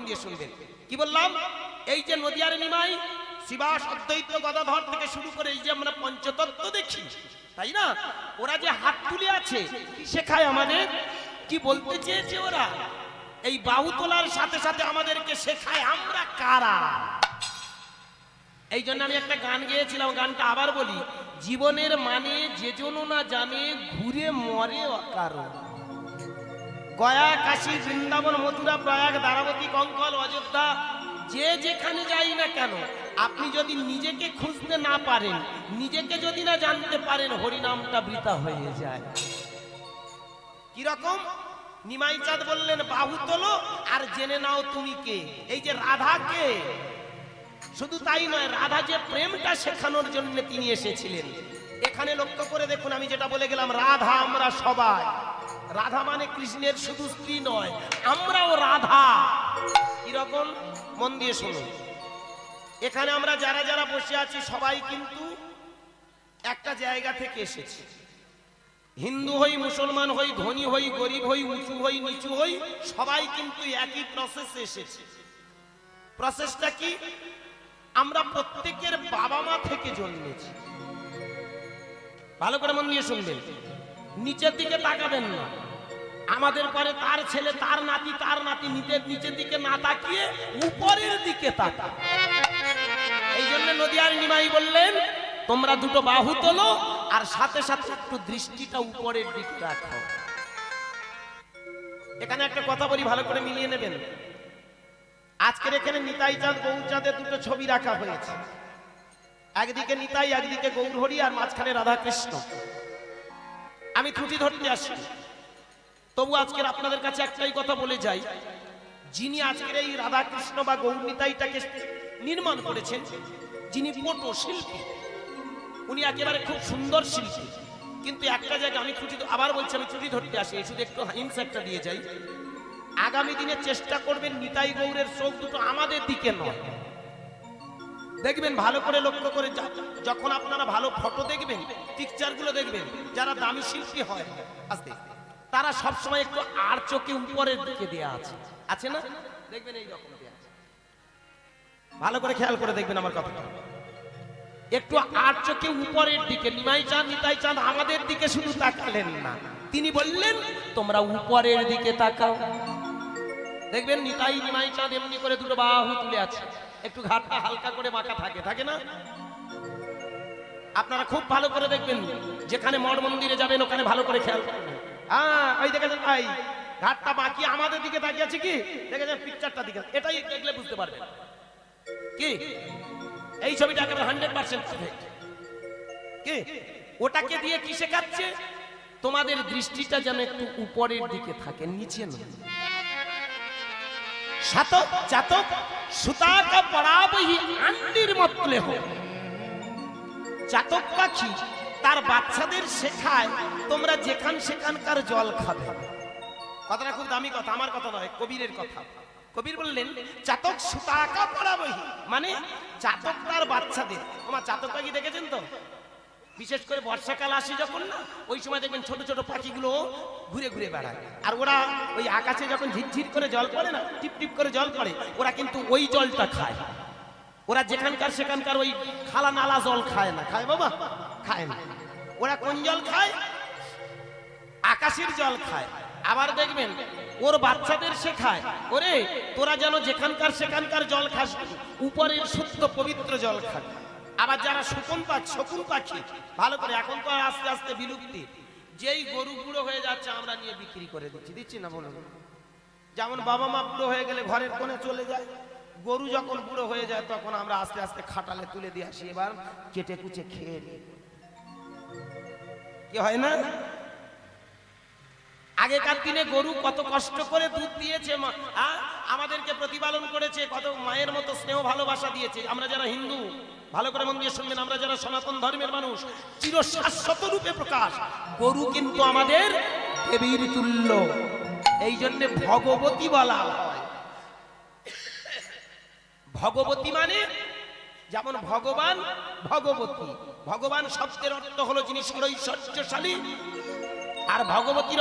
দিয়ে শুনবেন কি বললাম। এই যে নদিয়ার নিমাই শিবাস অদ্বৈত গদাধর থেকে শুরু করে এই যে আমরা পঞ্চতত্ত্ব দেখি, তাই না? ওরা যে হাত তুলে আছে শেখায় আমাদের, কি বলতে চেয়েছে ওরা? এই বাহু তোলার সাথে সাথে আমাদেরকে শেখায় আমরা কারা। এই জন্য আমি একটা গান গেয়েছিলাম, গানটা আবার বলি। জীবনের মানে যে জন না জানে ঘুরে মরে অকারণ। গয়া, কাশী, বৃন্দাবন, মথুরা, প্রয়াগ, দ্বারাবতী, কঙ্কল, অযোধ্যা, যে যেখানে যাই না কেন, আপনি যদি নিজেকে খুঁজতে না পারেন, নিজেকে যদি না জানতে পারেন, হরিনামটা বৃথা হয়ে যায়। কিরকম? নিমাই চাঁদ বললেন বাহু তোলো আর জেনে নাও তুমি কে। এই যে রাধা কে, শুধু তাই নয়, রাধা যে প্রেমটা শেখানোর জন্য তিনি এসেছিলেন। এখানে লক্ষ্য করে দেখুন, আমি যেটা বলে গেলাম, রাধা আমরা সবাই। রাধা মানে কৃষ্ণের শুধু স্ত্রী নয়, আমরাও রাধা। কিরকম? মন দিয়ে শুনুন। এখানে আমরা যারা যারা বসে আছি সবাই কিন্তু একটা জায়গা থেকে এসেছি। হিন্দু হই, মুসলমান হই, ধনী হই, গরিব হই, উঁচু হই, নিচু হই, সবাই কিন্তু একই প্রসেসে এসেছে। প্রসেসটা কি? আমরা প্রত্যেকের বাবা মা থেকে জন্মেছি। ভালো করে মন দিয়ে শুনবেন, নিচের দিকে তাকাবেন না। আমাদের পরে তার ছেলে, তার নাতি, তার নাতি, নিচের দিকে না তাকিয়ে উপরের দিকে তাকা। এই জন্য নদিয়ার নিমাই বললেন তোমরা দুটো বাহু তোলো আর সাথে সাথে একটু দৃষ্টিটা উপরের দিকে রাখো। এখানে একটা কথা বলি, ভালো করে মিলিয়ে নেবেন। আজকের এখানে নিতাই চাঁদ, গৌর চাঁদের দুটো ছবি রাখা হয়েছে। একদিকে নিতাই, একদিকে গৌর হরি, আর মাঝখানে রাধা কৃষ্ণ। আমি ত্রুটি ধরতে আসি, তবু আজকের আপনাদের কাছে একটাই কথা বলে যাই। যিনি আজকের এই রাধা কৃষ্ণ বা গৌর নিতাইটাকে নির্মাণ করেছেন, যিনি পটো শিল্পী, উনি একেবারে খুব সুন্দর শিল্পী। কিন্তু একটা জায়গা আমি ত্রুটি, আবার বলছি, আমি ত্রুটি ধরতে আসি, শুধু একটু হিংসা একটা দিয়ে যাই। আগামী দিনে চেষ্টা করবেন নিতাই গৌরের চোখ দুটো আমাদের দিকে নয়। দেখবেন ভালো করে লক্ষ্য করে, যখন আপনারা ভালো ফটো দেখবেন, পিকচার গুলো দেখবেন, যারা দামি শিল্পী হয় আস্তে, তারা সবসময় একটু আর চোখে উপরের দিকে দেয়া আছে, আছে না? দেখবেন এই রকম দেয়া আছে। ভালো করে খেয়াল করে দেখবেন আমার কথা, একটু আর চোখে উপরের দিকে। নিমাই চাঁদ, নিতাই চাঁদ আমাদের দিকে শুধু তাকালেন না, তিনি বললেন তোমরা উপরের দিকে তাকাও। দেখবেন নিতাই, নিমাই চাঁদ এমনি করে দুটো বাহু তুলে আছে, একটু ঘাটটা হালকা করে বাঁকা থাকে, থাকে না? আপনারা খুব ভালো করে দেখবেন, যেখানে মঠ মন্দিরে যাবেন ওখানে ভালো করে খেয়াল করবেন। ওই দেখেছেন ভাই, ঘাটটা বাকি আমাদের দিকে তাকিয়ে আছে, কি দেখেছেন? পিকচারটা দিকে, এটাই দেখলে বুঝতে পারবেন কি এই ছবিটা একেবারে 100% পারফেক্ট। কি ওটাকে দিয়ে কি শেখাচ্ছে? তোমাদের দৃষ্টিটা যেন একটু উপরের দিকে থাকে, নিচে নয়। শাতক চাতক সুতাকা পড়াবহি আন্ডির মতলে হোক। চাতক পাখি তার বাচ্চাদের শেখায় তোমরা যেখান সেখানকার জল খাবে। কথাটা খুব দামি কথা, আমার কথা নয়, কবিরের কথা। কবির বললেন চাতক সুতাকা পড়াবহি, মানে চাতক তার বাচ্চাদের। তোমার চাতক পাখি দেখেছেন তো? বিশেষ করে বর্ষাকাল আসে যখন না, ওই সময় দেখবেন ছোট ছোট পাখিগুলো ঘুরে ঘুরে বেড়ায়। আর ওরা ওই আকাশে যখন ঝিরঝির করে জল পড়ে না, টিপ টিপ করে জল পড়ে, ওরা কিন্তু ওই জলটা খায়। ওরা যেখানকার সেখানকার ওই খালা নালা জল খায় না। খায় বাবা? খায় না। ওরা কোন জল খায়? আকাশের জল খায়। আবার দেখবেন ওর বাচ্চাদের শেখায়, ওরে তোরা যেন যেখানকার সেখানকার জল খাস, উপরের শুদ্ধ পবিত্র জল খাবে। আবার যারা শকুন পাখি, ভালো করে, এখন তো আস্তে আস্তে বিলুপ্তি, যেই গরু বুড়ো হয়ে যাচ্ছে আমরা নিয়ে বিক্রি করে দিচ্ছি না বলুন? যেমন বাবা মা বুড়ো হয়ে গেলে ঘরের কোণে চলে যায়, গরু যখন বুড়ো হয়ে যায় তখন আমরা আস্তে আস্তে খাটালে তুলে দিয়ে আসি, এবার কেটে কুচে খেয়ে নিই। কি হয় না? আগেকার দিনে গরু কত কষ্ট করে দুধ দিয়েছে, আমাদেরকে প্রতিপালন করেছে, কত মায়ের মতো স্নেহ ভালোবাসা দিয়েছে। আমরা যারা হিন্দু, ভালো করে মন দিয়ে শুনবেন, আমরা যারা সনাতন ধর্মের মানুষ, চিরশাশ্বত রূপে প্রকাশ, গরু কিন্তু আমাদের দেবীর তুল্য। এই জন্য ভগবতী বলা হয়। ভগবতী মানে যেমন ভগবান, ভগবতী। ভগবান শব্দের অর্থ হলো যিনি সর্বৈশ্বর্যশালী, আর ভগবতীর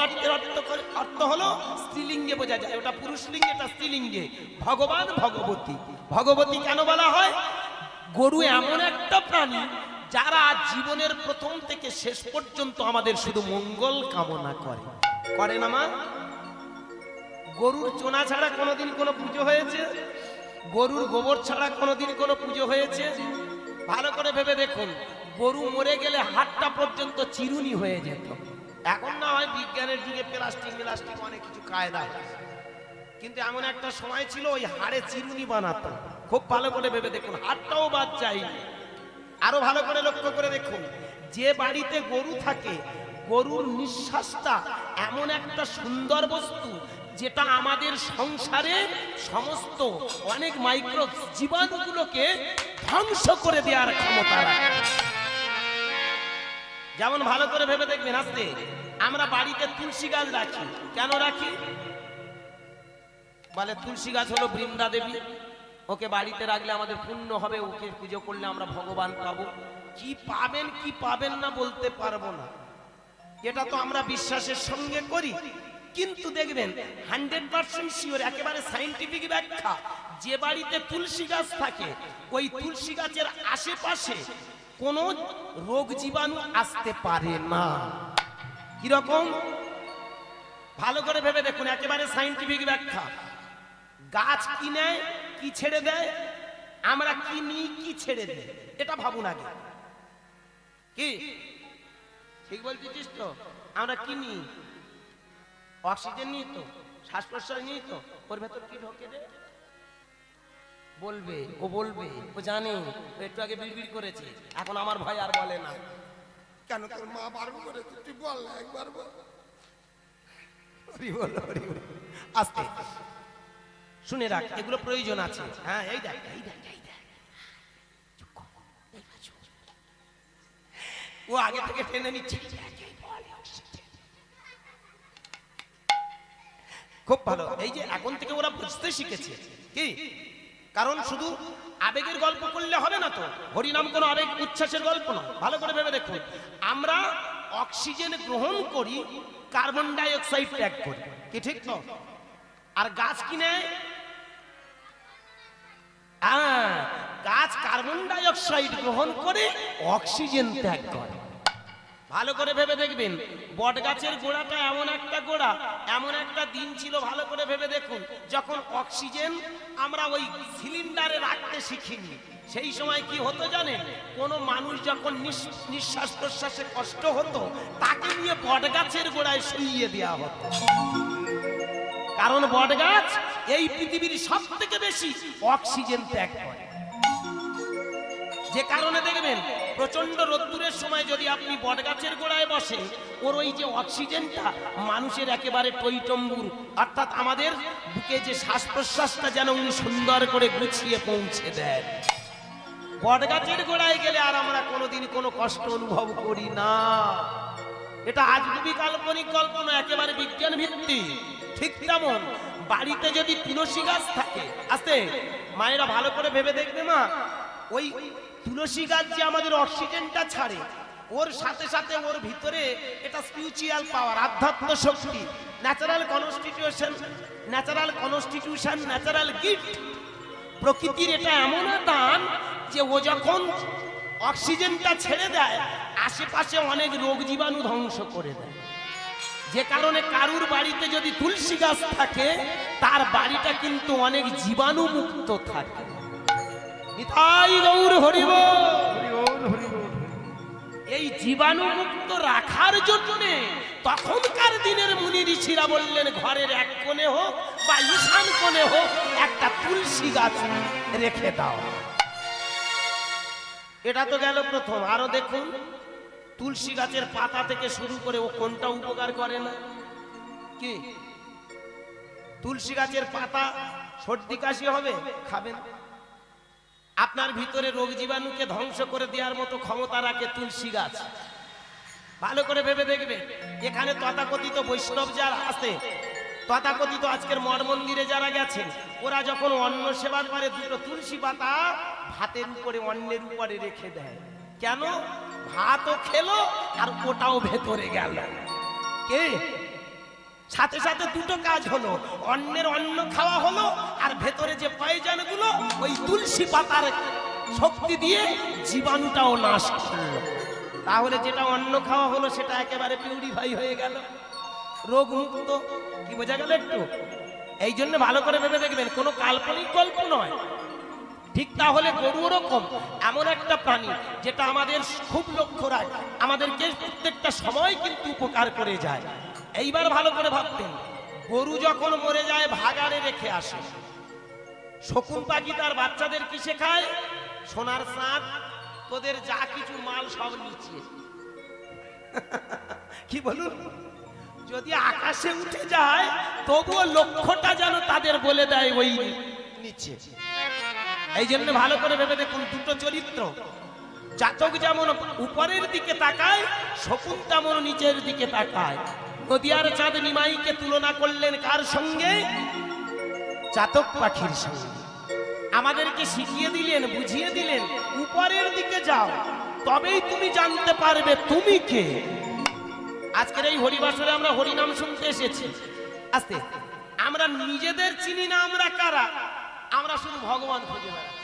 অর্থ হলো স্ত্রীলিঙ্গে বোঝা যায়, ওটা পুরুষলিঙ্গে, এটা স্ত্রীলিঙ্গে। ভগবান ভগবতী। ভগবতী কেন বলা হয়? গরু এমন একটা প্রাণী যারা জীবনের প্রথম থেকে শেষ পর্যন্ত আমাদের শুধু মঙ্গল কামনা করে না মা? গরুর চোনা ছাড়া কোনোদিন কোনো পুজো হয়েছে? গরুর গোবর ছাড়া কোনোদিন কোনো পুজো হয়েছে? ভালো করে ভেবে দেখুন, গরু মরে গেলে হাড়টা পর্যন্ত চিরুনি হয়ে যেত। এখন না হয় বিজ্ঞানের যুগে প্লাস্টিক অনেক কিছু কায়দা, কিন্তু এমন একটা সময় ছিল ওই হাড়ে চিরুনি বানাতো। খুব ভালো করে ভেবে দেখুন, হাড়টাও বাদ যায়নি। আরো ভালো করে লক্ষ্য করে দেখুন, যে বাড়িতে গরু থাকে, গরুর নিঃশ্বাসটা এমন একটা সুন্দর বস্তু যেটা আমাদের সংসারে সমস্ত অনেক মাইক্রো জীবাণুগুলোকে ধ্বংস করে দেওয়ার ক্ষমতা রাখে। যেমন ভালো করে ভেবে দেখবেন, আস্তে, আমরা বাড়িতে তুলসী গাছ রাখি। কেন রাখি? বলে তুলসী গাছ হলো বৃন্দা দেবী, ওকে বাড়িতে রাখলে আমাদের পুণ্য হবে, ওকে পুজো করলে আমরা ভগবান পাবো। কি পাবেন কি পাবেন না বলতে পারবো না, এটা তো আমরা বিশ্বাসের সঙ্গে করি। কিন্তু দেখবেন 100% শিওর, একেবারে সায়েন্টিফিক ব্যাখ্যা, যে বাড়িতে তুলসী গাছ থাকে ওই তুলসী গাছের আশেপাশে কোনো রোগ জীবাণু আসতে পারে না। কিরকম? ভালো করে ভেবে দেখুন, একেবারে সায়েন্টিফিক ব্যাখ্যা। গাছ কি নেয়, কি ছেড়ে দেয়? আমরা কি নিই, কি ছেড়ে দেয়? এটা ভাবুন আগে। কি ঠিক বলছিস তো? আমরা কি নিই? অক্সিজেন নিই তো, শ্বাস প্রশ্বাস নিই তো। ওর ভেতর কি ঢোকে রে? বলবে, ও বলবে, ও জানে। একটু আগে বিড়বিড় করেছে, এখন আমার ভয় আর বলে না। কেন তোর মা বারণ করেছে? তুই বল না একবার বল। আস্তে শুনে রাখ, এগুলো প্রয়োজন আছে। হ্যাঁ, এই দেখ, এই দেখ, এই দেখ, ও আগে থেকে টেনে নিচ্ছে। খুব ভালো, এই যে এখন থেকে ওরা বুঝতে শিখেছে। কি কারণ শুধু আবেগের গল্প করলে হবে না তো, হরিনাম কোনো আবেগ উচ্ছ্বাসের গল্প না। ভালো করে ভেবে দেখুন, আমরা অক্সিজেন গ্রহণ করি, কার্বন ডাই অক্সাইড ত্যাগ করি। কি ঠিক তো? আর গাছ কি নেয়? গাছ কার্বন ডাই অক্সাইড গ্রহণ করে অক্সিজেন ত্যাগ করে। ভালো করে ভেবে দেখবেন, বট গাছের গোড়াটা এমন একটা গোড়া, এমন একটা দিন ছিল, ভালো করে ভেবে দেখুন, যখন অক্সিজেন আমরা ওই সিলিন্ডারে রাখতে শিখিনি। সেই সময় কি হতো জানেন? কোনো মানুষ যখন নিঃশ্বাস প্রশ্বাসে কষ্ট হতো, তাকে নিয়ে বট গাছের গোড়ায় শুইয়ে দেওয়া হতো। কারণ বট গাছ এই পৃথিবীর সব থেকে বেশি অক্সিজেন ত্যাগ করে। যে কারণে দেখবেন প্রচন্ড রোদ্দুরের সময় যদি আপনি বটগাছের গোড়ায় বসেন, ওর ওই যে অক্সিজেনটা মানুষের একেবারে টইটম্বুর, অর্থাৎ আমাদের বুকে যে শ্বাস প্রশ্বাসটা যেন উনি সুন্দর করে গুছিয়ে পৌঁছে দেন। বটগাছের গোড়ায় গেলে আর আমরা কোনোদিন কোনো কষ্ট অনুভব করি না। এটা আজগুবি কাল্পনিক গল্প না, একেবারে বিজ্ঞান ভিত্তিক। ঠিক তেমন বাড়িতে যদি তুলসী গাছ থাকে, আস্তে মায়েরা ভালো করে ভেবে দেখবে মা, ওই তুলসী গাছ যে আমাদের অক্সিজেনটা ছাড়ে, ওর সাথে সাথে ওর ভিতরে এটা স্পিরিচুয়াল পাওয়ার, আধ্যাত্ম শক্তি, ন্যাচারাল কনস্টিটিউশন, ন্যাচারাল গিফট। প্রকৃতির এটা এমন দান যে ও যখন অক্সিজেনটা ছেড়ে দেয়, আশেপাশে অনেক রোগ জীবাণু ধ্বংস করে দেয়। যে কারণে কারুর বাড়িতে যদি তুলসী গাছ থাকে, তার বাড়িটা কিন্তু অনেক জীবাণু মুক্ত থাকে। নিতাই গৌর হরি বল। এই জীবাণু মুক্ত রাখার জন্য তখনকার দিনের মুনি ঋষিরা বললেন, ঘরের এক কোণে হোক বা ঈশান কোণে হোক একটা তুলসী গাছ রেখে দাও। এটা তো গেল প্রথম। আরো দেখুন, তুলসী গাছের পাতা থেকে শুরু করে ও কোনটা উপকার করে না? কি তুলসী গাছের পাতা সর্দি কাশি হবে, খাবেন। আপনার ভিতরে রোগ জীবাণুকে ধ্বংস করে দেওয়ার মতো ক্ষমতা রাখে তুলসী গাছ। ভালো করে ভেবে দেখবে, এখানে তথাকথিত বৈষ্ণব যারা আছে, তথাকথিত আজকের মঠ মন্দিরে যারা গেছেন, ওরা যখন অন্ন সেবা করে দুটো তুলসী পাতা ভাতের উপরে, অন্নের উপরে রেখে দেয়। কেন? ভাতও খেলো আর ওটাও ভেতরে গেল। কে? সাথে সাথে দুটো কাজ হলো, অন্যের অন্ন খাওয়া হলো, আর ভেতরে যে পয়জনগুলো ওই তুলসী পাতার শক্তি দিয়ে জীবাণুটাও নাশ করলো। তাহলে যেটা অন্ন খাওয়া হলো সেটা একেবারে পিউরিফাই হয়ে গেল, রোগ মুক্ত। কি বোঝা গেল একটু? এই জন্য ভালো করে ভেবে দেখবেন, কোনো কাল্পনিক গল্প নয়। ঠিক তাহলে গরু ওরকম এমন একটা প্রাণী যেটা আমাদের খুব লক্ষ্য রাখে, আমাদেরকে প্রত্যেকটা সময় কিন্তু উপকার করে যায়। এইবার ভালো করে ভাবতেন, গরু যখন মরে যায় ভাগাড়ে রেখে আসে, শকুন পাখি তার বাচ্চাদের কি শেখায়? সোনার সাঁত, তোদের যা কিছু মাল সব নিচে। কি বলুন? যদি আকাশে উঠে যায় তবুও লক্ষ্যটা যেন তাদের বলে দেয় ওই নিচে। এই জন্য ভালো করে ভেবে দেখুন, দুটো চরিত্র, জাতক যেমন উপরের দিকে তাকায়, শকুন তেমন নিচের দিকে তাকায়। নদিয়ার চাঁদ নিমাইকে তুলনা করলেন কার সঙ্গে? চাতক পাখির সঙ্গে। আমাদেরকে শিখিয়ে দিলেন, বুঝিয়ে দিলেন, উপরের দিকে যাও, তবেই তুমি জানতে পারবে তুমি কে। আজকের এই হরিবাসরে আমরা হরিনাম শুনতে এসেছি। আস্তে আমরা নিজেদের চিনি না আমরা কারা, আমরা শুধু ভগবান খুঁজে বেড়াই।